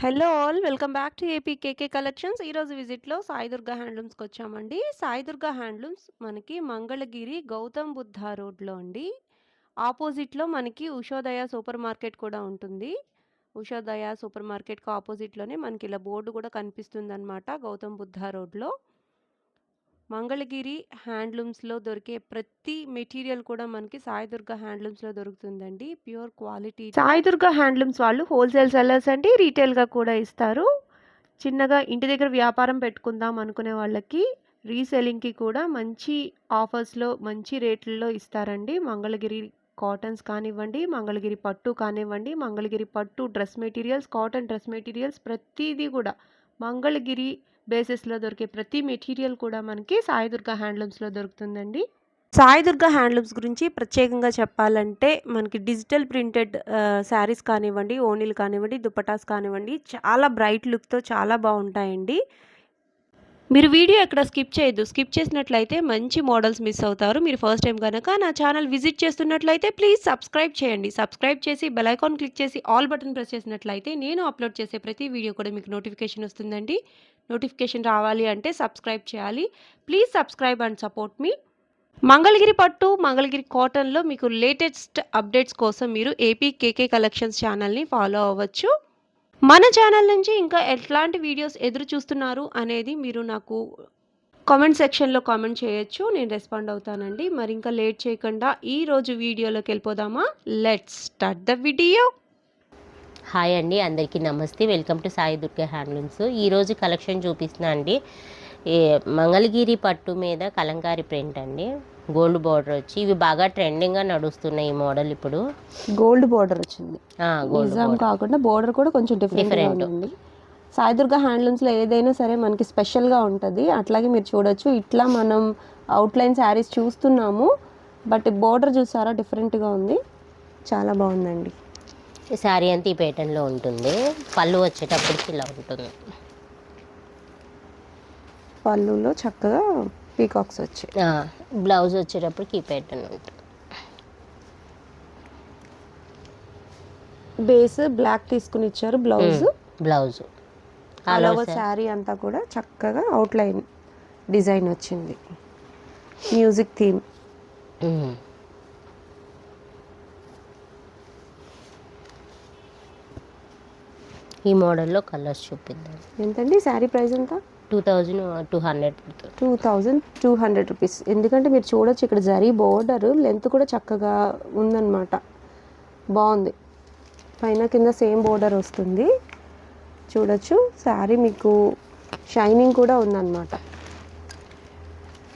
Hello all welcome back to AP KK collections. ఈరోజు విజిట్‌లో Sai Durga హ్యాండ్లూమ్స్‌కొచ్చామండి. Sai Durga handlooms మనకి మంగళగిరి గౌతమ్ బుద్ధ రోడ్‌లో అండి. ఆపోజిట్‌లో మనకి ఉషోదయ సూపర్ మార్కెట్ కూడా ఉంటుంది. ఉషోదయ సూపర్ మార్కెట్‌కి ఆపోజిట్‌లోనే మనకి ఇలా బోర్డు కూడా కనిపిస్తుందనమాట గౌతమ్ బుద్ధ రోడ్‌లో. మంగళగిరి హ్యాండ్లూమ్స్‌లో దొరికే ప్రతి మెటీరియల్ కూడా మనకి సాయి దుర్గా హ్యాండ్లూమ్స్‌లో దొరుకుతుందండి. Pure quality. Sai Durga handlooms వాళ్ళు హోల్‌సేల్ సెల్లర్స్ అండి. రీటైల్‌గా కూడా ఇస్తారు. చిన్నగా ఇంటి దగ్గర వ్యాపారం పెట్టుకుందాం అనుకునే వాళ్ళకి రీసెల్లింగ్‌కి కూడా మంచి ఆఫర్స్‌లో, మంచి రేట్లలో ఇస్తారండి. మంగళగిరి కాటన్స్ కానివ్వండి, మంగళగిరి పట్టు కానివ్వండి, మంగళగిరి పట్టు dress materials, cotton dress materials ప్రతీదీ కూడా మంగళగిరి బేసిస్‌లో దొరికే ప్రతి మెటీరియల్ కూడా మనకి సాయి దుర్గా హ్యాండ్లూమ్స్‌లో దొరుకుతుందండి. సాయి దుర్గా హ్యాండ్లూమ్స్ గురించి ప్రత్యేకంగా చెప్పాలంటే మనకి డిజిటల్ ప్రింటెడ్ శారీస్ కానివ్వండి, ఓణీలు కానివ్వండి, దుపటాస్ కానివ్వండి చాలా బ్రైట్ లుక్‌తో చాలా బావుంటాయండి. మీరు వీడియో ఎక్కడ స్కిప్ చేయొద్దు. స్కిప్ చేసినట్లయితే మంచి మోడల్స్ మిస్ అవుతారు. మీరు ఫస్ట్ టైం గనక నా ఛానల్ విజిట్ చేస్తున్నట్లయితే ప్లీజ్ సబ్స్క్రైబ్ చేయండి. సబ్స్క్రైబ్ చేసి బెల్ ఐకాన్ క్లిక్ చేసి ఆల్ బటన్ ప్రెస్ చేసినట్లయితే నేను అప్లోడ్ చేసే ప్రతి వీడియో కూడా మీకు నోటిఫికేషన్ వస్తుందండి. నోటిఫికేషన్ రావాలి అంటే సబ్స్క్రైబ్ చేయాలి. ప్లీజ్ సబ్స్క్రైబ్ అండ్ సపోర్ట్ మీ. మంగళగిరి పట్టు, మంగళగిరి కాటన్‌లో మీకు లేటెస్ట్ అప్డేట్స్ కోసం మీరు ఏపీ కేకే కలెక్షన్స్ ఛానల్‌ని ఫాలో అవ్వచ్చు. మన ఛానల్ నుంచి ఇంకా ఎట్లాంటి వీడియోస్ ఎదురు చూస్తున్నారు అనేది మీరు నాకు కామెంట్ సెక్షన్‌లో కామెంట్ చేయొచ్చు. నేను రెస్పాండ్ అవుతానండి. మరి ఇంకా లేట్ చేయకుండా ఈరోజు వీడియోలోకి వెళ్ళిపోదామా? Let's start the video. Hi అండి, అందరికీ నమస్తే. Welcome to Sai Durga handlooms. ఈరోజు కలెక్షన్ చూపిస్తున్నా అండి. మంగళగిరి పట్టు మీద కలంకారీ ప్రింట్ అండి, గోల్డ్ బార్డర్ వచ్చి. ఇవి బాగా ట్రెండింగ్గా నడుస్తున్నాయి ఈ మోడల్ ఇప్పుడు. గోల్డ్ బోర్డర్ వచ్చింది. గోల్డ్ నిజాం బార్డర్ కాకుండా బోర్డర్ కూడా కొంచెం డిఫరెంట్‌గా ఉందండి. సాయి దుర్గా హ్యాండ్లూమ్స్‌లో ఏదైనా సరే మనకి స్పెషల్‌గా ఉంటది. అట్లాగే మీరు చూడొచ్చు. ఇట్లా మనం అవుట్‌లైన్ శారీస్ చూస్తున్నాము. బట్ బోర్డర్ చూసారా డిఫరెంట్‌గా ఉంది. చాలా బాగుందండి. శారీ అంతా ఈ ప్యాటర్న్లో ఉంటుంది. పళ్ళు వచ్చేటప్పటికి ఇలా ఉంటుంది. పళ్ళులో చక్కగా పీకాక్స్ వచ్చాయి. బ్లౌజ్ వచ్చేటప్పటికి ఈ ప్యాటర్న్ ఉంటుంది. బేస్ బ్లాక్ తీసుకుని ఇచ్చారు. బ్లౌజ్ ఆల్ ఓవర్ శారీ అంతా కూడా చక్కగా అవుట్లైన్ డిజైన్ వచ్చింది. Music theme. ఈ మోడల్లో కలర్స్ చూపిద్దాం. ఎంతండి శారీ ప్రైస్ ఎంత? 2200 పడుతుంది. 2200 రూపీస్. ఎందుకంటే మీరు చూడొచ్చు ఇక్కడ జరీ బోర్డర్ లెంత్ కూడా చక్కగా ఉందన్నమాట. బాగుంది. పైన కింద సేమ్ బోర్డర్ వస్తుంది. చూడొచ్చు శారీ మీకు షైనింగ్ కూడా ఉందన్నమాట.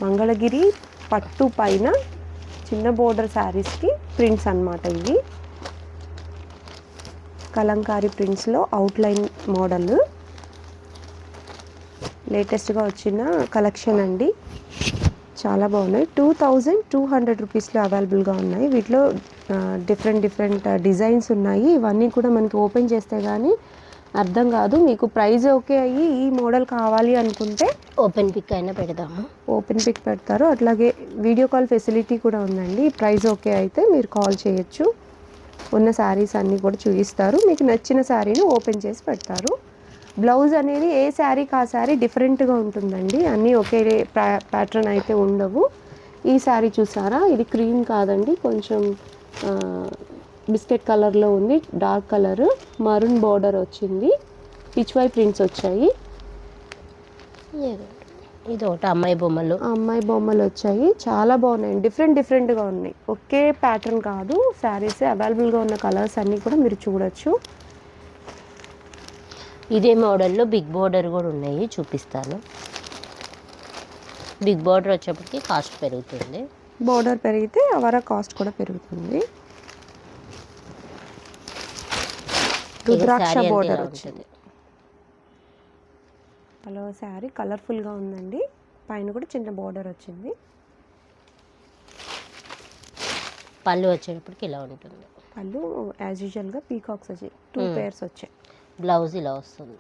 మంగళగిరి పట్టు పైన చిన్న బోర్డర్ శారీస్కి ప్రింట్స్ అన్నమాట ఇవి. కలంకారీ ప్రింట్స్లో అవుట్లైన్ మోడల్ లేటెస్ట్గా వచ్చిన కలెక్షన్ అండి. చాలా బాగున్నాయి. 2200 రూపీస్లో అవైలబుల్గా ఉన్నాయి. వీటిలో డిఫరెంట్ డిజైన్స్ ఉన్నాయి. ఇవన్నీ కూడా మనకి ఓపెన్ చేస్తే కానీ అర్థం కాదు. మీకు ప్రైస్ ఓకే అయ్యి ఈ మోడల్ కావాలి అనుకుంటే ఓపెన్ పిక్ అయినా పెడదాము. ఓపెన్ పిక్ పెడతారు. అట్లాగే వీడియో కాల్ ఫెసిలిటీ కూడా ఉందండి. ప్రైస్ ఓకే అయితే మీరు కాల్ చేయొచ్చు. ఉన్న శారీస్ అన్నీ కూడా చూపిస్తారు. మీకు నచ్చిన శారీని ఓపెన్ చేసి పెడతారు. బ్లౌజ్ అనేది ఏ శారీకి ఆ శారీ డిఫరెంట్గా ఉంటుందండి. అన్నీ ఒకే ప్యాటర్న్ అయితే ఉండవు. ఈ శారీ చూసారా, ఇది క్రీమ్ కాదండి, కొంచెం బిస్కెట్ కలర్లో ఉంది. డార్క్ కలర్ మరూన్ బార్డర్ వచ్చింది. పిచ్వై ప్రింట్స్ వచ్చాయి. ఇది ఒకటి అమ్మాయి బొమ్మలు వచ్చాయి. చాలా బాగున్నాయి. డిఫరెంట్గా ఉన్నాయి. ఒకే ప్యాటర్న్ కాదు. శారీస్ అవైలబుల్గా ఉన్న కలర్స్ అన్నీ కూడా మీరు చూడొచ్చు. ఇదే మోడల్లో బిగ్ బోర్డర్ కూడా ఉన్నాయి, చూపిస్తాను. బిగ్ బోర్డర్ వచ్చేప్పటికి కాస్ట్ పెరుగుతుంది. బోర్డర్ పెరిగితే అవర కాస్ట్ కూడా పెరుగుతుంది. రుద్రాక్ష బోర్డర్ వచ్చింది. హలో, శారీ కలర్ఫుల్గా ఉందండి. పైన కూడా చిన్న బోర్డర్ వచ్చింది. పళ్ళు వచ్చేటప్పటికి ఇలా ఉంటుంది. పళ్ళు యాజ్ యూజువల్గా పీకాక్స్ వచ్చాయి. 2 పేర్స్ వచ్చాయి. బ్లౌజ్ ఇలా వస్తుంది.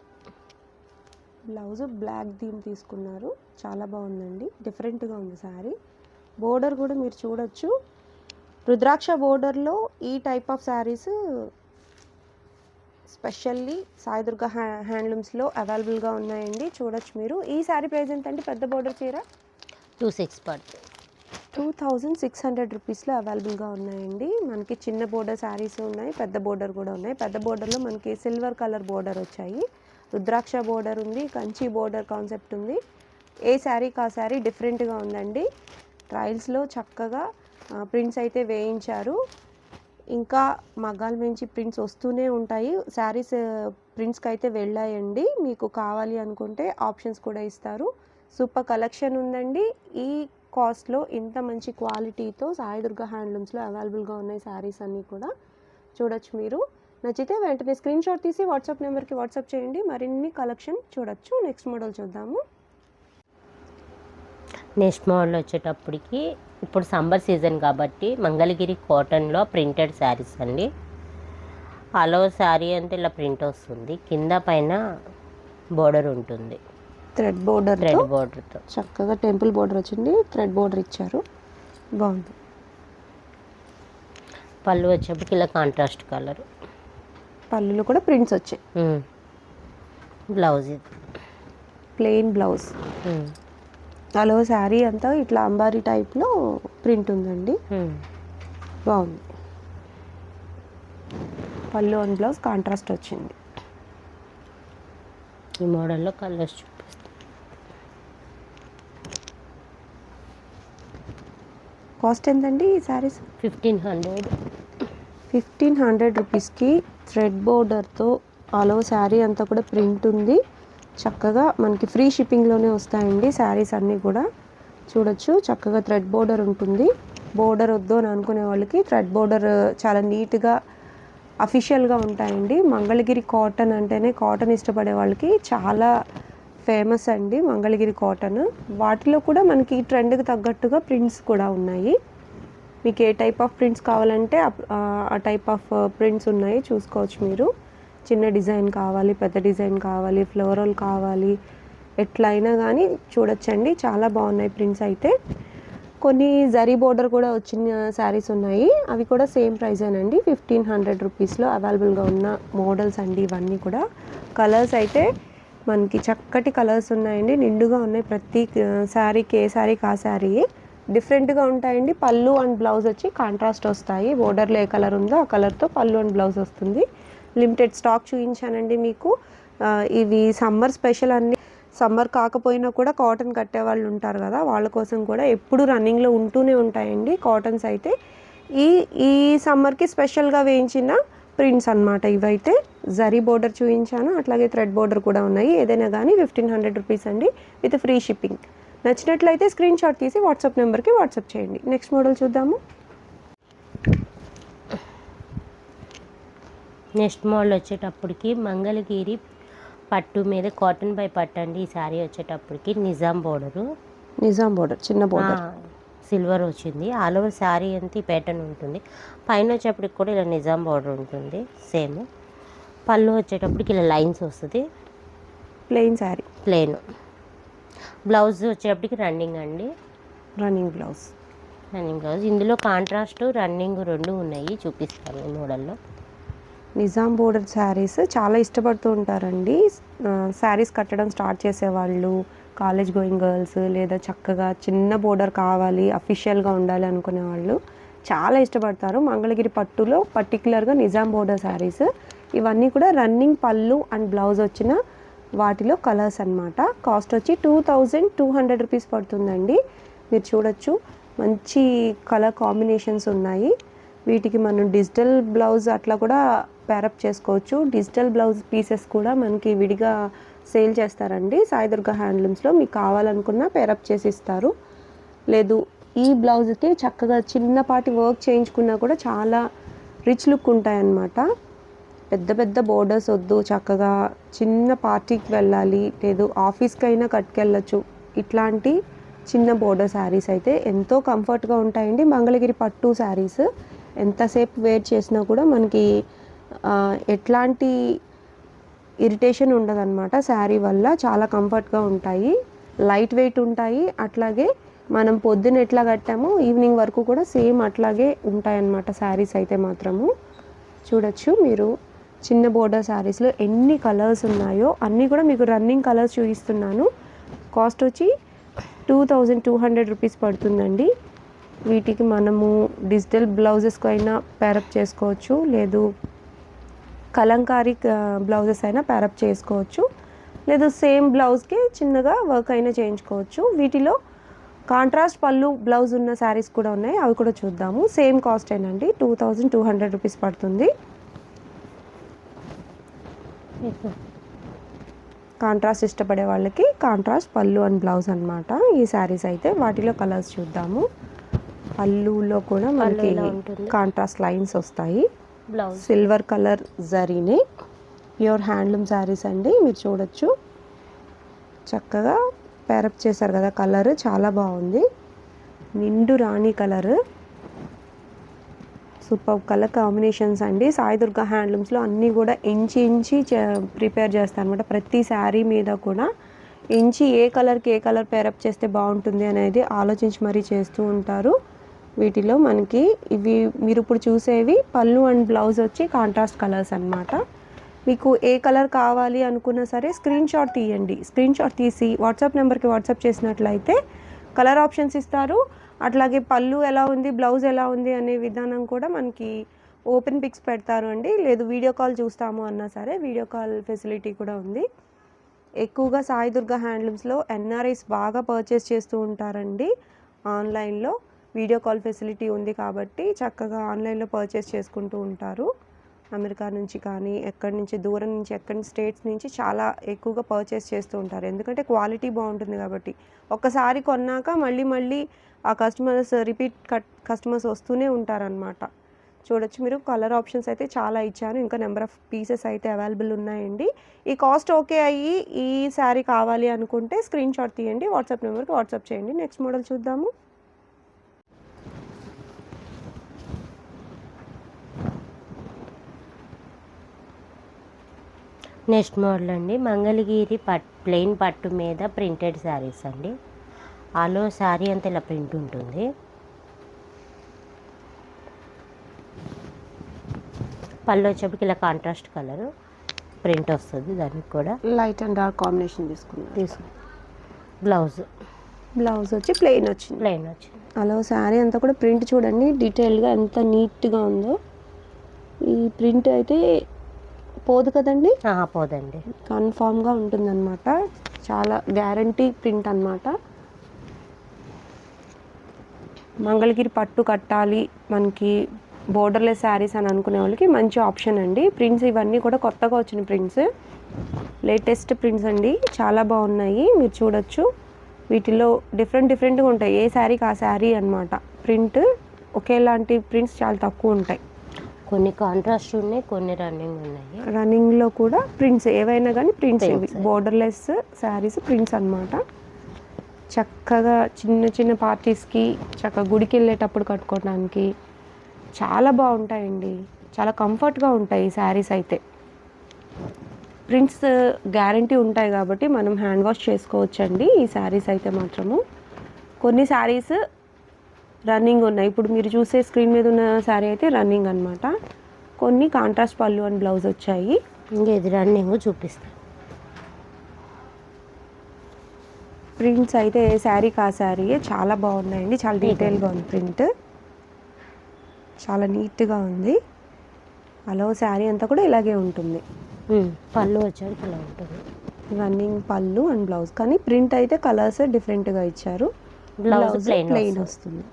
బ్లౌజ్ బ్లాక్ థీమ్ తీసుకున్నారు. చాలా బాగుందండి. డిఫరెంట్గా ఉంది శారీ. బోర్డర్ కూడా మీరు చూడొచ్చు. రుద్రాక్ష బోర్డర్లో ఈ type of saris specially Sai Durga హ్యాండ్లూమ్స్లో అవైలబుల్గా ఉన్నాయండి. చూడొచ్చు మీరు. ఈ శారీ ప్రైస్ ఎంత అండి? పెద్ద బోర్డర్ చీర 26 పడుతుంది. 2600 రూపీస్లో అవైలబుల్గా ఉన్నాయండి. మనకి చిన్న బోర్డర్ శారీస్ ఉన్నాయి, పెద్ద బోర్డర్ కూడా ఉన్నాయి. పెద్ద బోర్డర్లో మనకి సిల్వర్ కలర్ బోర్డర్ వచ్చాయి, రుద్రాక్ష బోర్డర్ ఉంది, కంచి బోర్డర్ కాన్సెప్ట్ ఉంది. ఏ శారీకి ఆ శారీ డిఫరెంట్గా ఉందండి. ట్రయల్స్లో చక్కగా ప్రింట్స్ అయితే వేయించారు. ఇంకా మగ్గాల నుంచి ప్రింట్స్ వస్తూనే ఉంటాయి. శారీస్ ప్రింట్స్కి అయితే వెళ్ళాయండి. మీకు కావాలి అనుకుంటే ఆప్షన్స్ కూడా ఇస్తారు. సూపర్ కలెక్షన్ ఉందండి. ఈ కాస్ట్లో ఇంత మంచి క్వాలిటీతో సాయి దుర్గా హ్యాండ్లూమ్స్లో అవైలబుల్గా ఉన్నాయి శారీస్ అన్నీ కూడా. చూడొచ్చు మీరు. నచ్చితే వెంటనే స్క్రీన్ షాట్ తీసి వాట్సాప్ నెంబర్కి వాట్సాప్ చేయండి. మరిన్ని కలెక్షన్ చూడొచ్చు. నెక్స్ట్ మోడల్ చూద్దాము. నెక్స్ట్ మోడల్ వచ్చేటప్పటికి ఇప్పుడు సమ్మర్ సీజన్ కాబట్టి మంగళగిరి కాటన్లో ప్రింటెడ్ శారీస్ అండి. ఆల్ ఓవర్ శారీ అంతా ఇలా ప్రింట్ వస్తుంది, కింద పైన బోర్డర్ ఉంటుంది, థ్రెడ్ బోర్డర్తో చక్కగా టెంపుల్ బోర్డర్ వచ్చింది, థ్రెడ్ బోర్డర్ ఇచ్చారు, బాగుంది. పళ్ళు వచ్చేప్పటికి ఇలా కాంట్రాస్ట్ కలర్, పళ్ళులో కూడా ప్రింట్స్ వచ్చాయి. Blouse plain blouse. అలో శారీ అంతా ఇట్లా అంబారీ టైప్లో ప్రింట్ ఉందండి, బాగుంది. పళ్ళు అండ్ బ్లౌజ్ కాంట్రాస్ట్ వచ్చింది. ఈ మోడల్లో కలర్స్ చూపిస్తాను. కాస్ట్ ఎంతండి ఈ శారీస్? 1500 రూపీస్కి థ్రెడ్ బోర్డర్తో ఆల్ ఓవర్ శారీ అంతా కూడా ప్రింట్ ఉంది. చక్కగా మనకి ఫ్రీ షిప్పింగ్లోనే వస్తాయండి శారీస్ అన్నీ కూడా. చూడొచ్చు, చక్కగా థ్రెడ్ బోర్డర్ ఉంటుంది. బోర్డర్ వద్దు అని అనుకునే వాళ్ళకి థ్రెడ్ బోర్డర్ చాలా నీట్గా అఫీషియల్గా ఉంటాయండి. మంగళగిరి కాటన్ అంటేనే, కాటన్ ఇష్టపడే వాళ్ళకి చాలా ఫేమస్ అండి మంగళగిరి కాటన్. వాటిలో కూడా మనకి ట్రెండ్కి తగ్గట్టుగా ప్రింట్స్ కూడా ఉన్నాయి. మీకు ఏ టైప్ ఆఫ్ ప్రింట్స్ కావాలంటే ఆ టైప్ ఆఫ్ ప్రింట్స్ ఉన్నాయి, చూసుకోవచ్చు మీరు. చిన్న డిజైన్ కావాలి, పెద్ద డిజైన్ కావాలి, ఫ్లోరల్ కావాలి, ఎట్లయినా కానీ చూడొచ్చండి. చాలా బాగున్నాయి ప్రింట్స్ అయితే. కొన్ని జరీ బోర్డర్ కూడా వచ్చిన శారీస్ ఉన్నాయి, అవి కూడా సేమ్ ప్రైజేనండి. 1500 రూపీస్లో అవైలబుల్గా ఉన్న మోడల్స్ అండి ఇవన్నీ కూడా. కలర్స్ అయితే మనకి చక్కటి కలర్స్ ఉన్నాయండి, నిండుగా ఉన్నాయి. ప్రతి శారీకి, ఏ శారీకి ఆ శారీ డిఫరెంట్గా ఉంటాయండి. పళ్ళు అండ్ బ్లౌజ్ వచ్చి కాంట్రాస్ట్ వస్తాయి. బోర్డర్లో ఏ కలర్ ఉందో ఆ కలర్తో పళ్ళు అండ్ బ్లౌజ్ వస్తుంది. లిమిటెడ్ స్టాక్ చూపించానండి మీకు. ఇవి సమ్మర్ స్పెషల్ అన్ని. సమ్మర్ కాకపోయినా కూడా కాటన్ కట్టే వాళ్ళు ఉంటారు కదా, వాళ్ళ కోసం కూడా ఎప్పుడు రన్నింగ్లో ఉంటూనే ఉంటాయండి కాటన్స్ అయితే. ఈ సమ్మర్కి స్పెషల్గా వేయించిన ప్రింట్స్ అన్నమాట ఇవైతే. జరీ బోర్డర్ చూపించాను, అట్లాగే థ్రెడ్ బోర్డర్ కూడా ఉన్నాయి. ఏదైనా కానీ 1500 రూపీస్ అండి, విత్ ఫ్రీ షిప్పింగ్. నచ్చినట్లయితే స్క్రీన్ షాట్ తీసి వాట్సాప్ నెంబర్కి వాట్సాప్ చేయండి. నెక్స్ట్ మోడల్ చూద్దాము. నెక్స్ట్ మోడల్ వచ్చేటప్పటికి మంగళగిరి పట్టు మీద కాటన్ బై పట్టు అండి. ఈ శారీ వచ్చేటప్పటికి నిజాం బోర్డర్, చిన్న బోర్డర్, సిల్వర్ వచ్చింది. ఆల్ ఓవర్ శారీ అంతా ఈ ప్యాటర్న్ ఉంటుంది. పైన వచ్చేటప్పటికి కూడా ఇలా నిజాం బోర్డర్ ఉంటుంది సేమ్. పళ్ళు వచ్చేటప్పటికి ఇలా లైన్స్ వస్తుంది, ప్లెయిన్ శారీ, ప్లెయిన్. బ్లౌజ్ వచ్చేటప్పటికి రన్నింగ్ అండి, రన్నింగ్ బ్లౌజ్. ఇందులో కాంట్రాస్ట్ రన్నింగ్ రెండు ఉన్నాయి, చూపిస్తాను ఈ మోడల్లో. నిజాం బోర్డర్ శారీస్ చాలా ఇష్టపడుతూ ఉంటారండి. శారీస్ కట్టడం స్టార్ట్ చేసేవాళ్ళు, కాలేజ్ గోయింగ్ గర్ల్స్, లేదా చక్కగా చిన్న బోర్డర్ కావాలి, అఫీషియల్గా ఉండాలి అనుకునే వాళ్ళు చాలా ఇష్టపడతారు. మంగళగిరి పట్టులో పర్టికులర్గా నిజాం బోర్డర్ శారీస్ ఇవన్నీ కూడా రన్నింగ్ పళ్ళు అండ్ బ్లౌజ్ వచ్చిన వాటిలో కలర్స్ అన్నమాట. కాస్ట్ వచ్చి 2200 రూపీస్ పడుతుందండి. మీరు చూడొచ్చు, మంచి కలర్ కాంబినేషన్స్ ఉన్నాయి. వీటికి మనం డిజిటల్ బ్లౌజ్ అట్లా కూడా పేరప్ చేసుకోవచ్చు. డిజిటల్ బ్లౌజ్ పీసెస్ కూడా మనకి విడిగా సేల్ చేస్తారండి సాయి దుర్గా హ్యాండ్లూమ్స్లో. మీకు కావాలనుకున్న పేరప్ చేసి ఇస్తారు. లేదు ఈ బ్లౌజ్కి చక్కగా చిన్నపాటి వర్క్ చేయించుకున్నా కూడా చాలా రిచ్ లుక్ ఉంటాయన్నమాట. పెద్ద పెద్ద బోర్డర్స్ వద్దు, చక్కగా చిన్న పార్టీకి వెళ్ళాలి, లేదు ఆఫీస్కి అయినా కట్టుకెళ్ళచ్చు. ఇట్లాంటి చిన్న బోర్డర్ శారీస్ అయితే ఎంతో కంఫర్ట్గా ఉంటాయండి. మంగళగిరి పట్టు శారీస్ ఎంతసేపు వేర్ చేసినా కూడా మనకి ఎట్లాంటి ఇరిటేషన్ ఉండదన్నమాట. శారీ వల్ల చాలా కంఫర్ట్గా ఉంటాయి, లైట్ వెయిట్ ఉంటాయి. అట్లాగే మనం పొద్దున ఎట్లా కట్టామో ఈవినింగ్ వరకు కూడా సేమ్ అట్లాగే ఉంటాయన్నమాట శారీస్ అయితే మాత్రము. చూడొచ్చు మీరు, చిన్న బోర్డర్ శారీస్లో ఎన్ని కలర్స్ ఉన్నాయో అన్నీ కూడా మీకు రన్నింగ్ కలర్స్ చూపిస్తున్నాను. కాస్ట్ వచ్చి 2200 రూపీస్ పడుతుందండి. వీటికి మనము డిజిటల్ బ్లౌజెస్కి అయినా పేరప్ చేసుకోవచ్చు, లేదు కలంకారీ బ్లౌజెస్ అయినా పేరప్ చేసుకోవచ్చు, లేదు సేమ్ బ్లౌజ్కి చిన్నగా వర్క్ అయినా చేయించుకోవచ్చు. వీటిలో కాంట్రాస్ట్ పళ్ళు బ్లౌజ్ ఉన్న శారీస్ కూడా ఉన్నాయి, అవి కూడా చూద్దాము. సేమ్ కాస్ట్ ఏనండి, 2200 రూపీస్ పడుతుంది. కాంట్రాస్ట్ ఇష్టపడే వాళ్ళకి కాంట్రాస్ట్ పళ్ళు అండ్ బ్లౌజ్ అనమాట ఈ శారీస్ అయితే. వాటిలో కలర్స్ చూద్దాము. పళ్ళులో కూడా మనకి కాంట్రాస్ట్ లైన్స్ వస్తాయి. బ్లౌజ్ సిల్వర్ కలర్ జరీనే, ప్యూర్ హ్యాండ్లూమ్ శారీస్ అండి. మీరు చూడొచ్చు, చక్కగా పేరప్ చేశారు కదా, కలర్ చాలా బాగుంది. నిండు రాణి కలర్, సూపర్ కలర్ కాంబినేషన్స్ అండి. సాయి దుర్గా హ్యాండ్లూమ్స్లో అన్నీ కూడా ఇంచి ప్రిపేర్ చేస్తారు అనమాట. ప్రతి శారీ మీద కూడా ఇంచి ఏ కలర్కి ఏ కలర్ పేరప్ చేస్తే బాగుంటుంది అనేది ఆలోచించి మరీ చేస్తూ ఉంటారు. వీటిలో మనకి ఇవి మీరు ఇప్పుడు చూసేవి పళ్ళు అండ్ బ్లౌజ్ వచ్చి కాంట్రాస్ట్ కలర్స్ అనమాట. మీకు ఏ కలర్ కావాలి అనుకున్నా సరే స్క్రీన్ షాట్ తీయండి. స్క్రీన్ షాట్ తీసి వాట్సాప్ నెంబర్కి వాట్సాప్ చేసినట్లయితే కలర్ ఆప్షన్స్ ఇస్తారు. అట్లాగే పళ్ళు ఎలా ఉంది, బ్లౌజ్ ఎలా ఉంది అనే విధానం కూడా మనకి ఓపెన్ పిక్స్ పెడతారు అండి. లేదు వీడియో కాల్ చూస్తాము అన్నా సరే వీడియో కాల్ ఫెసిలిటీ కూడా ఉంది. ఎక్కువగా సాయి దుర్గా హ్యాండ్లూమ్స్లో ఎన్ఆర్ఐస్ బాగా పర్చేస్ చేస్తూ ఉంటారండి. ఆన్లైన్లో వీడియో కాల్ ఫెసిలిటీ ఉంది కాబట్టి చక్కగా ఆన్లైన్లో పర్చేస్ చేసుకుంటూ ఉంటారు. అమెరికా నుంచి కానీ ఎక్కడి నుంచి దూరం నుంచి ఎక్కడి స్టేట్స్ నుంచి చాలా ఎక్కువగా పర్చేస్ చేస్తూ ఉంటారు. ఎందుకంటే క్వాలిటీ బాగుంటుంది కాబట్టి. ఒక్కసారి కొన్నాక మళ్ళీ ఆ కస్టమర్స్ రిపీట్ కస్టమర్స్ వస్తూనే ఉంటారనమాట. చూడొచ్చు మీరు, కలర్ ఆప్షన్స్ అయితే చాలా ఇచ్చాను. ఇంకా నెంబర్ ఆఫ్ పీసెస్ అయితే అవైలబుల్ ఉన్నాయండి. ఈ కాస్ట్ ఓకే అయ్యి ఈ శారీ కావాలి అనుకుంటే స్క్రీన్ షాట్ తీయండి, వాట్సాప్ నెంబర్కి వాట్సాప్ చేయండి. నెక్స్ట్ మోడల్ చూద్దాము. నెక్స్ట్ మోడల్ అండి, మంగళగిరి ప్లెయిన్ పట్టు మీద ప్రింటెడ్ శారీస్ అండి. ఆలో శారీ అంతా ఇలా ప్రింట్ ఉంటుంది. పళ్ళు వచ్చేప్పటికి ఇలా కాంట్రాస్ట్ కలర్ ప్రింట్ వస్తుంది. దానికి కూడా లైట్ అండ్ డార్క్ కాంబినేషన్ తీసుకున్నాం. బ్లౌజ్ వచ్చి ప్లెయిన్ వచ్చింది. అలా శారీ అంతా కూడా ప్రింట్ చూడండి డీటెయిల్గా ఎంత నీట్గా ఉందో. ఈ ప్రింట్ అయితే పోదు కదండి? పోదండి, కన్ఫామ్గా ఉంటుందన్నమాట. చాలా గ్యారంటీ ప్రింట్ అన్నమాట. మంగళగిరి పట్టు కట్టాలి మనకి బోర్డర్లెస్ శారీస్ అని అనుకునే వాళ్ళకి మంచి ఆప్షన్ అండి. ప్రింట్స్ ఇవన్నీ కూడా కొత్తగా వచ్చిన ప్రింట్స్, లేటెస్ట్ ప్రింట్స్ అండి, చాలా బాగున్నాయి. మీరు చూడొచ్చు, వీటిలో డిఫరెంట్గా ఉంటాయి. ఏ శారీకి ఆ శారీ అనమాట. ప్రింట్ ఒకేలాంటి ప్రింట్స్ చాలా తక్కువ ఉంటాయి. కొన్ని కాంట్రాస్ట్ ఉన్నాయి, కొన్ని రన్నింగ్ ఉన్నాయి. రన్నింగ్లో కూడా ప్రింట్స్ ఏవైనా కానీ ప్రింట్స్ బోర్డర్లెస్ శారీస్ ప్రింట్స్ అనమాట. చక్కగా చిన్న పార్టీస్కి చక్కగా గుడికి వెళ్ళేటప్పుడు కట్టుకోవడానికి చాలా బాగుంటాయండి. చాలా కంఫర్ట్గా ఉంటాయి ఈ శారీస్ అయితే. ప్రింట్స్ గ్యారంటీ ఉంటాయి కాబట్టి మనం హ్యాండ్ వాష్ చేసుకోవచ్చండి ఈ శారీస్ అయితే మాత్రము. కొన్ని శారీస్ రన్నింగ్ ఉన్నాయి. ఇప్పుడు మీరు చూసే స్క్రీన్ మీద ఉన్న శారీ అయితే రన్నింగ్ అనమాట. కొన్ని కాంట్రాస్ట్ పళ్ళు అండ్ బ్లౌజ్ వచ్చాయి. ఇంకా ఇది రన్నింగ్ చూపిస్తాను. ప్రింట్స్ అయితే ఏ శారీకి ఆ శారీయే చాలా బాగున్నాయండి. చాలా డీటెయిల్గా ఉంది ప్రింట్, చాలా నీట్గా ఉంది. అలా శారీ అంతా కూడా ఇలాగే ఉంటుంది. పళ్ళు వచ్చేది ఇలా ఉంటుంది, రన్నింగ్ పళ్ళు అండ్ బ్లౌజ్. కానీ ప్రింట్ అయితే కలర్స్ డిఫరెంట్గా ఇచ్చారు. బ్లౌజ్ ప్లెయిన్ వస్తుంది.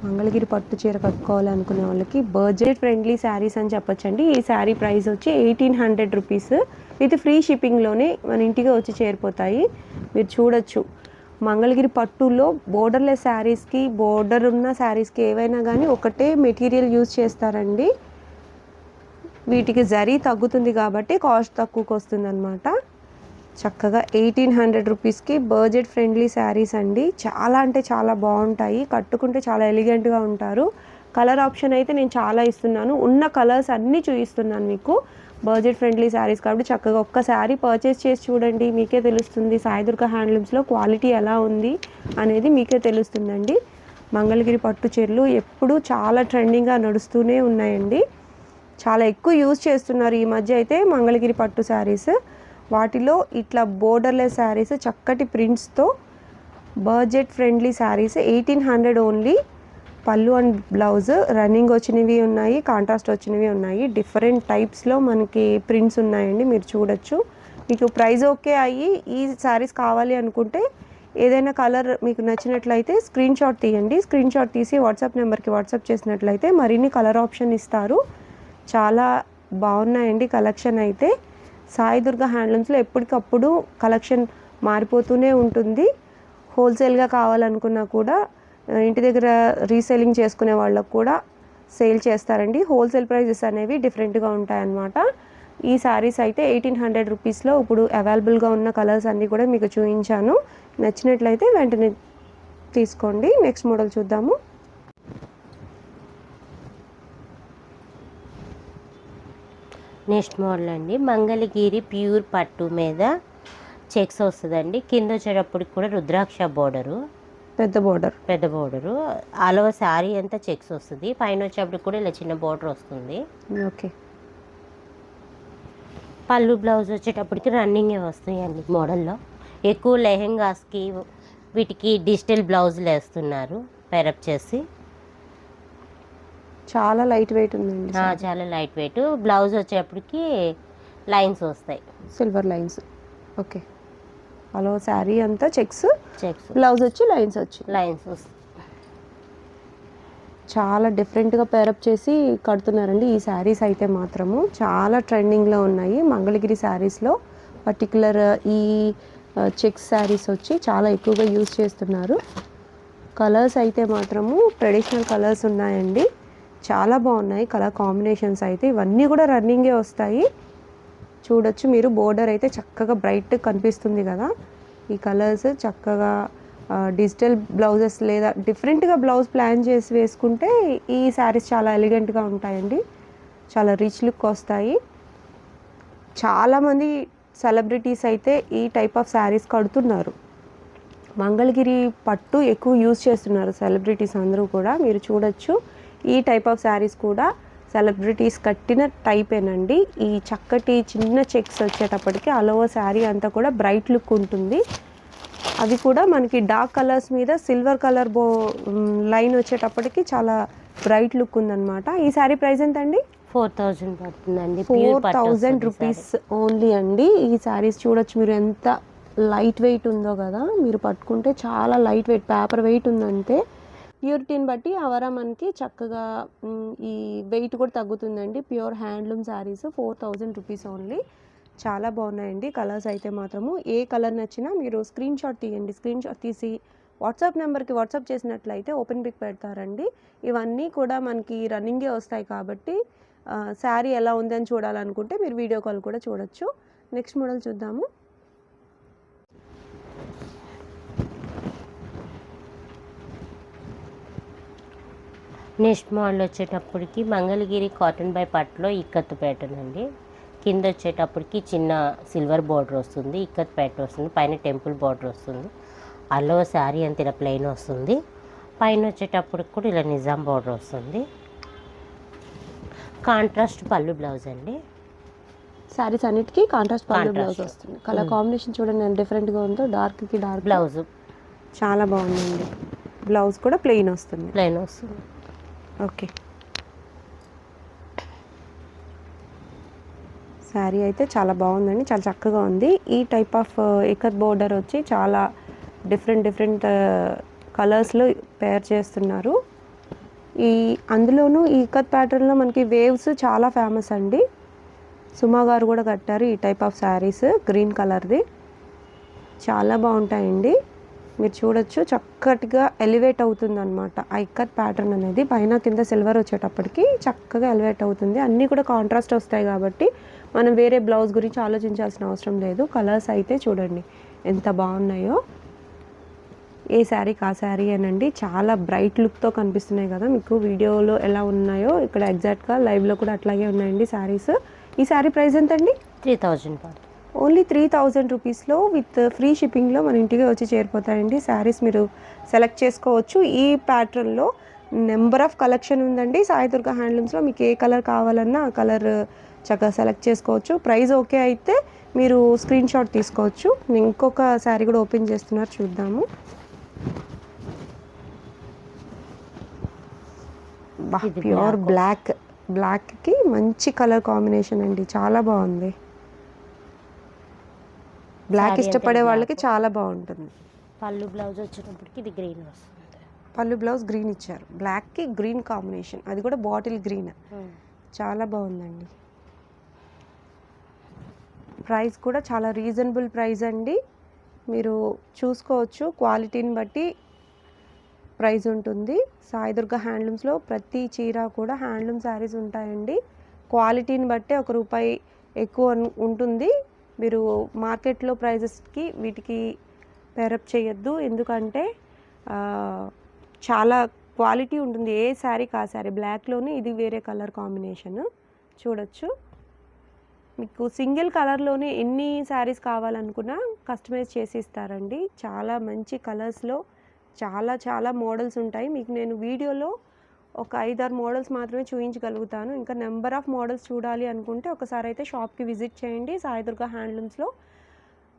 మంగళగిరి పట్టు చీర కట్టుకోవాలి అనుకునే వాళ్ళకి బడ్జెట్ ఫ్రెండ్లీ శారీస్ అని చెప్పొచ్చండి. ఈ శారీ ప్రైస్ వచ్చి 1800 రూపీస్ విత్ ఫ్రీ షిప్పింగ్లోనే మన ఇంటికి వచ్చి చేరిపోతాయి. మీరు చూడొచ్చు, మంగళగిరి పట్టులో బోర్డర్లెస్ శారీస్కి, బోర్డర్ ఉన్న శారీస్కి ఏవైనా కానీ ఒకటే మెటీరియల్ యూజ్ చేస్తారండి. వీటికి జరీ తగ్గుతుంది కాబట్టి కాస్ట్ తక్కువకి వస్తుంది అనమాట. చక్కగా 1800 రూపీస్కి బడ్జెట్ ఫ్రెండ్లీ శారీస్ అండి. చాలా అంటే చాలా బాగుంటాయి, కట్టుకుంటే చాలా ఎలిగెంట్గా ఉంటారు. కలర్ ఆప్షన్ అయితే నేను చాలా ఇస్తున్నాను, ఉన్న కలర్స్ అన్నీ చూపిస్తున్నాను మీకు. బడ్జెట్ ఫ్రెండ్లీ శారీస్ కాబట్టి చక్కగా ఒక్క శారీ పర్చేస్ చేసి చూడండి, మీకే తెలుస్తుంది సాయి దుర్గా హ్యాండ్లూమ్స్లో క్వాలిటీ ఎలా ఉంది అనేది మీకే తెలుస్తుందండి. మంగళగిరి పట్టు చీరలు ఎప్పుడూ చాలా ట్రెండింగ్గా నడుస్తూనే ఉన్నాయండి. చాలా ఎక్కువ యూజ్ చేస్తున్నారు ఈ మధ్య అయితే మంగళగిరి పట్టు శారీస్. వాటిలో ఇట్లా బోర్డర్లెస్ శారీస్ చక్కటి ప్రింట్స్తో బడ్జెట్ ఫ్రెండ్లీ శారీస్ 1800 ఓన్లీ. పళ్ళు అండ్ బ్లౌజ్ రన్నింగ్ వచ్చినవి ఉన్నాయి, కాంట్రాస్ట్ వచ్చినవి ఉన్నాయి. డిఫరెంట్ టైప్స్లో మనకి ప్రింట్స్ ఉన్నాయండి, మీరు చూడొచ్చు. మీకు ప్రైస్ ఓకే అయ్యి ఈ శారీస్ కావాలి అనుకుంటే ఏదైనా కలర్ మీకు నచ్చినట్లయితే స్క్రీన్ షాట్ తీయండి. స్క్రీన్ షాట్ తీసి వాట్సాప్ నెంబర్కి వాట్సాప్ చేసినట్లయితే మరిన్ని కలర్ ఆప్షన్ ఇస్తారు. చాలా బాగున్నాయండి కలెక్షన్ అయితే. సాయి దుర్గా హ్యాండ్లూమ్స్లో ఎప్పటికప్పుడు కలెక్షన్ మారిపోతూనే ఉంటుంది. హోల్సేల్గా కావాలనుకున్నా కూడా ఇంటి దగ్గర రీసేలింగ్ చేసుకునే వాళ్ళకు కూడా సేల్ చేస్తారండి. హోల్సేల్ ప్రైజెస్ అనేవి డిఫరెంట్గా ఉంటాయన్నమాట. ఈ శారీస్ అయితే 1800 రూపీస్లో ఇప్పుడు అవైలబుల్గా ఉన్న కలర్స్ అన్నీ కూడా మీకు చూపించాను. నచ్చినట్లయితే వెంటనే తీసుకోండి. నెక్స్ట్ మోడల్ చూద్దాము. నెక్స్ట్ మోడల్ అండి మంగళగిరి ప్యూర్ పట్టు మీద చెక్స్ వస్తుందండి. కింద వచ్చేటప్పటికి కూడా రుద్రాక్ష బోర్డరు, పెద్ద బోర్డరు ఆల్ ఓవర్ శారీ అంతా చెక్స్ వస్తుంది. పైన వచ్చేటప్పటికి కూడా ఇలా చిన్న బోర్డర్ వస్తుంది. ఓకే. పళ్ళు బ్లౌజ్ వచ్చేటప్పటికి రన్నింగే వస్తాయి అండి మోడల్లో. ఎక్కువ లెహెంగాస్కి వీటికి డిజిటల్ బ్లౌజులు వేస్తున్నారు పేరప్ చేసి. చాలా లైట్ వెయిట్ ఉందండి. చాలా లైట్ వెయిట్. బ్లౌజ్ వచ్చేటప్పటికి లైన్స్ వస్తాయి, సిల్వర్ లైన్స్. ఓకే. అలా శారీ అంతా చెక్స్, బ్లౌజ్ వచ్చి లైన్స్ వస్తాయి. చాలా డిఫరెంట్గా పేరప్ చేసి కడుతున్నారండి ఈ శారీస్ అయితే మాత్రము. చాలా ట్రెండింగ్లో ఉన్నాయి మంగళగిరి శారీస్లో. పర్టికులర్ ఈ చెక్స్ శారీస్ వచ్చి చాలా ఎక్కువగా యూజ్ చేస్తున్నారు. కలర్స్ అయితే మాత్రము ట్రెడిషనల్ కలర్స్ ఉన్నాయండి, చాలా బాగున్నాయి కలర్ కాంబినేషన్స్ అయితే. ఇవన్నీ కూడా రన్నింగే వస్తాయి. చూడొచ్చు మీరు, బోర్డర్ అయితే చక్కగా బ్రైట్ కనిపిస్తుంది కదా. ఈ కలర్స్ చక్కగా డిజిటల్ బ్లౌజెస్ లేదా డిఫరెంట్గా బ్లౌజ్ ప్లాన్ చేసి వేసుకుంటే ఈ శారీస్ చాలా ఎలిగెంట్గా ఉంటాయండి, చాలా రిచ్ లుక్ వస్తాయి. చాలామంది సెలబ్రిటీస్ అయితే ఈ టైప్ ఆఫ్ శారీస్ కడుతున్నారు. మంగళగిరి పట్టు ఎక్కువ యూజ్ చేస్తున్నారు సెలబ్రిటీస్ అందరూ కూడా. మీరు చూడొచ్చు ఈ టైప్ ఆఫ్ శారీస్ కూడా సెలబ్రిటీస్ కట్టిన టైపేనండి. ఈ చక్కటి చిన్న చెక్స్ వచ్చేటప్పటికి ఆల్ ఓవర్ శారీ అంతా కూడా బ్రైట్ లుక్ ఉంటుంది. అవి కూడా మనకి డార్క్ కలర్స్ మీద సిల్వర్ కలర్ లైన్ వచ్చేటప్పటికి చాలా బ్రైట్ లుక్ ఉందన్నమాట. ఈ శారీ ప్రైస్ ఎంత అండి? 4000 పడుతుందండి. 4000 రూపీస్ ఓన్లీ అండి. ఈ శారీస్ చూడొచ్చు మీరు, ఎంత లైట్ వెయిట్ ఉందో కదా. మీరు పట్టుకుంటే చాలా లైట్ వెయిట్, పేపర్ వెయిట్ ఉందంటే. ప్యూరిటీని బట్టి అవరా మనకి చక్కగా ఈ వెయిట్ కూడా తగ్గుతుందండి. Pure handloom saris 4000 rupees only. చాలా బాగున్నాయండి కలర్స్ అయితే మాత్రము. ఏ కలర్ నచ్చినా మీరు స్క్రీన్ షాట్ తీయండి. స్క్రీన్ షాట్ తీసి వాట్సాప్ నెంబర్కి వాట్సాప్ చేసినట్లయితే ఓపెన్ పిక్ పెడతారండి. ఇవన్నీ కూడా మనకి రన్నింగే వస్తాయి కాబట్టి శారీ ఎలా ఉందని చూడాలనుకుంటే మీరు వీడియో కాల్ కూడా చూడొచ్చు. నెక్స్ట్ మోడల్ చూద్దాము. నెక్స్ట్ మోడల్ వచ్చేటప్పటికి మంగళగిరి కాటన్ బై పట్టులో ఇక్కత్ ప్యాటర్న్ అండి. కింద వచ్చేటప్పటికి చిన్న సిల్వర్ బార్డర్ వస్తుంది, ఇక్కత్ ప్యాటర్న్ వస్తుంది, పైన టెంపుల్ బార్డర్ వస్తుంది. అల్లో శారీ అంత ఇలా ప్లెయిన్ వస్తుంది. పైన వచ్చేటప్పటికి కూడా ఇలా నిజాం బార్డర్ వస్తుంది. కాంట్రాస్ట్ పళ్ళు బ్లౌజ్ అండి. శారీస్ అన్నిటికీ కాంట్రాస్ట్ పళ్ళు బ్లౌజ్ వస్తుంది. కలర్ కాంబినేషన్ చూడండి ఎంత డిఫరెంట్గా ఉందో. డార్క్కి డార్క్ బ్లౌజ్ చాలా బాగుందండి. బ్లౌజ్ కూడా ప్లెయిన్ వస్తుంది. ఓకే. శారీ అయితే చాలా బాగుందండి, చాలా చక్కగా ఉంది. ఈ టైప్ ఆఫ్ ఇక్కత్ బోర్డర్ వచ్చి చాలా డిఫరెంట్ కలర్స్లో పేర్ చేస్తున్నారు. అందులోనూ ఈ ఇక్కత్ ప్యాటర్న్లో మనకి వేవ్స్ చాలా ఫేమస్ అండి. సుమా గారు కూడా కట్టారు ఈ టైప్ ఆఫ్ శారీస్, గ్రీన్ కలర్ది. చాలా బాగుంటాయండి. మీరు చూడొచ్చు చక్కటిగా ఎలివేట్ అవుతుంది అనమాట ఆ ఇక్కత్ ప్యాటర్న్ అనేది. పైన కింద సిల్వర్ వచ్చేటప్పటికి చక్కగా ఎలివేట్ అవుతుంది. అన్నీ కూడా కాంట్రాస్ట్ వస్తాయి కాబట్టి మనం వేరే బ్లౌజ్ గురించి ఆలోచించాల్సిన అవసరం లేదు. కలర్స్ అయితే చూడండి ఎంత బాగున్నాయో. ఏ శారీకి ఆ శారీ అనండి. చాలా బ్రైట్ లుక్తో కనిపిస్తున్నాయి కదా మీకు. వీడియోలో ఎలా ఉన్నాయో ఇక్కడ ఎగ్జాక్ట్గా లైవ్లో కూడా అట్లాగే ఉన్నాయండి శారీస్. ఈ శారీ ప్రైస్ ఎంత అండి? 3000. ఓన్లీ 3000 రూపీస్లో విత్ ఫ్రీ షిప్పింగ్లో మన ఇంటికి వచ్చి చేరిపోతాయండి. శారీస్ మీరు సెలెక్ట్ చేసుకోవచ్చు. ఈ ప్యాటర్న్లో నెంబర్ ఆఫ్ కలెక్షన్ ఉందండి సాయి దుర్గా హ్యాండ్లూమ్స్లో. మీకు ఏ కలర్ కావాలన్నా ఆ కలర్ చక్కగా సెలెక్ట్ చేసుకోవచ్చు. ప్రైస్ ఓకే అయితే మీరు స్క్రీన్ షాట్ తీసుకోవచ్చు. నేను ఇంకొక శారీ కూడా ఓపెన్ చేస్తున్నారు, చూద్దాము. ప్యూర్ బ్లాక్కి మంచి కలర్ కాంబినేషన్ అండి, చాలా బాగుంది. బ్లాక్ ఇష్టపడే వాళ్ళకి చాలా బాగుంటుంది. పళ్ళు బ్లౌజ్ వచ్చేటప్పటికి ఇది గ్రీన్ వస్తుంది. పళ్ళు బ్లౌజ్ గ్రీన్ ఇచ్చారు, బ్లాక్కి గ్రీన్ కాంబినేషన్, అది కూడా బాటిల్ గ్రీన్. చాలా బాగుందండి. ప్రైస్ కూడా చాలా రీజనబుల్ ప్రైస్ అండి. మీరు చూసుకోవచ్చు, క్వాలిటీని బట్టి ప్రైస్ ఉంటుంది. సాయి దుర్గా హ్యాండ్లూమ్స్లో ప్రతి చీర కూడా హ్యాండ్లూమ్ శారీస్ ఉంటాయండి. క్వాలిటీని బట్టే ₹1 ఎక్కువ ఉంటుంది. మీరు మార్కెట్లో ప్రైజెస్కి వీటికి పేరప్ చేయొద్దు, ఎందుకంటే చాలా క్వాలిటీ ఉంటుంది. ఏ శారీకి ఆ శారీ. బ్లాక్లోనే ఇది వేరే కలర్ కాంబినేషన్ చూడొచ్చు. మీకు సింగిల్ కలర్లోనే ఎన్ని శారీస్ కావాలనుకున్నా కస్టమైజ్ చేసి ఇస్తారండి. చాలా మంచి కలర్స్లో చాలా చాలా మోడల్స్ ఉంటాయి. మీకు నేను వీడియోలో ఒక 5-6 మోడల్స్ మాత్రమే చూపించగలుగుతాను. ఇంకా నెంబర్ ఆఫ్ మోడల్స్ చూడాలి అనుకుంటే ఒకసారి అయితే షాప్కి విజిట్ చేయండి. సాయి దుర్గా హ్యాండ్లూమ్స్లో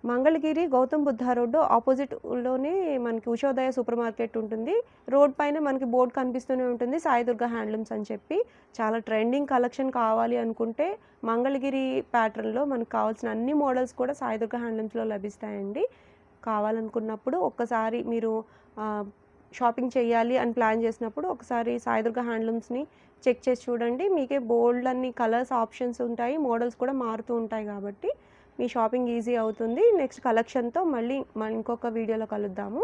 మంగళగిరి గౌతమ్ బుద్ధ రోడ్డు ఆపోజిట్లోనే మనకి ఉషోదయ సూపర్ మార్కెట్ ఉంటుంది. రోడ్ పైన మనకి బోర్డు కనిపిస్తూనే ఉంటుంది, సాయి దుర్గా హ్యాండ్లూమ్స్ అని చెప్పి. చాలా ట్రెండింగ్ కలెక్షన్ కావాలి అనుకుంటే మంగళగిరి ప్యాటర్న్లో మనకు కావాల్సిన అన్ని మోడల్స్ కూడా సాయి దుర్గా హ్యాండ్లూమ్స్లో లభిస్తాయండి. కావాలనుకున్నప్పుడు ఒక్కసారి మీరు షాపింగ్ చేయాలి అని ప్లాన్ చేసినప్పుడు ఒకసారి సాయి దుర్గా హ్యాండ్లూమ్స్ని చెక్ చేసి చూడండి. మీకే బోల్డ్ అన్ని కలర్స్ ఆప్షన్స్ ఉంటాయి, మోడల్స్ కూడా మారుతూ ఉంటాయి కాబట్టి మీ షాపింగ్ ఈజీ అవుతుంది. నెక్స్ట్ కలెక్షన్తో మళ్ళీ ఇంకొక వీడియోలో కలుద్దాము.